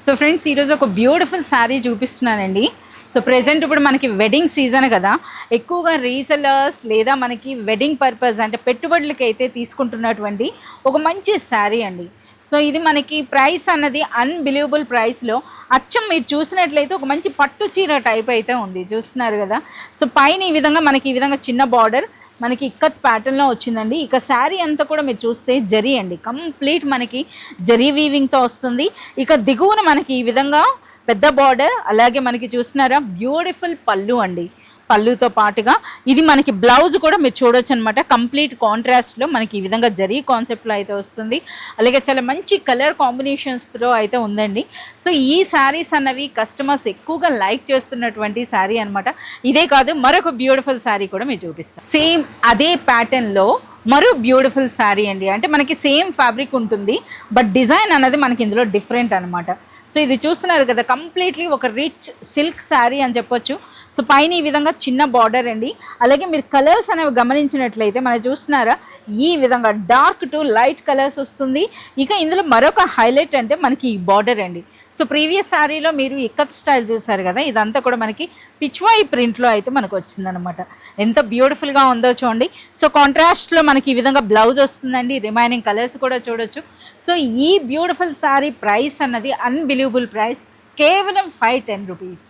So friends ఈరోజు ఒక beautiful sari చూపిస్తున్నానండి. సో ప్రెజెంట్ ఇప్పుడు మనకి వెడ్డింగ్ సీజన్ కదా, ఎక్కువగా రీసెలర్స్ లేదా మనకి వెడ్డింగ్ పర్పస్ అంటే పెట్టుబడులకి అయితే తీసుకుంటున్నటువంటి ఒక మంచి శారీ అండి. సో ఇది మనకి ప్రైస్ అన్నది అన్బిలీవబుల్ ప్రైస్లో అచ్చం మీరు చూసినట్లయితే ఒక మంచి పట్టు చీర టైప్ అయితే ఉంది, చూస్తున్నారు కదా. సో పైన ఈ విధంగా మనకి ఈ విధంగా చిన్న బార్డర్ మనకి ఇక్కత్ ప్యాటర్న్లో వచ్చిందండి. ఇక శారీ అంతా కూడా మీరు చూస్తే జరీ అండి, కంప్లీట్ మనకి జరీ వీవింగ్తో వస్తుంది. ఇక దిగువన మనకి ఈ విధంగా పెద్ద బార్డర్, అలాగే మనకి చూస్తున్నారా బ్యూటిఫుల్ పళ్ళు అండి. పళ్ళుతో పాటుగా ఇది మనకి బ్లౌజ్ కూడా మీరు చూడొచ్చు అనమాట. కంప్లీట్ కాంట్రాస్ట్లో మనకి ఈ విధంగా జరీ కాన్సెప్ట్లో అయితే వస్తుంది. అలాగే చాలా మంచి కలర్ కాంబినేషన్స్తో అయితే ఉందండి. సో ఈ శారీస్ అన్నవి కస్టమర్స్ ఎక్కువగా లైక్ చేస్తున్నటువంటి శారీ అనమాట. ఇదే కాదు, మరొక బ్యూటిఫుల్ శారీ కూడా మీరు చూపిస్తాను. సేమ్ అదే ప్యాటర్న్లో మరో బ్యూటిఫుల్ శారీ అండి. అంటే మనకి సేమ్ ఫ్యాబ్రిక్ ఉంటుంది, బట్ డిజైన్ అన్నది మనకి ఇందులో డిఫరెంట్ అనమాట. సో ఇది చూస్తున్నారు కదా, కంప్లీట్లీ ఒక రిచ్ సిల్క్ శారీ అని చెప్పొచ్చు. సో పైన ఈ విధంగా చిన్న బార్డర్ అండి. అలాగే మీరు కలర్స్ అనేవి గమనించినట్లయితే మనం చూస్తున్నారా, ఈ విధంగా డార్క్ టు లైట్ కలర్స్ వస్తుంది. ఇక ఇందులో మరొక హైలైట్ అంటే మనకి ఈ బార్డర్ అండి. సో ప్రీవియస్ శారీలో మీరు ఇక్కత్ స్టైల్ చూసారు కదా, ఇదంతా కూడా మనకి పిచ్వాయి ప్రింట్లో అయితే మనకు వచ్చిందనమాట. ఎంత బ్యూటిఫుల్గా ఉందో చూడండి. సో కాంట్రాస్ట్లో మనకి ఈ విధంగా బ్లౌజ్ వస్తుందండి. రిమైనింగ్ కలర్స్ కూడా చూడొచ్చు. సో ఈ బ్యూటిఫుల్ శారీ ప్రైస్ అన్నది అన్బిలీవబుల్ ప్రైస్, కేవలం 510 రూపీస్.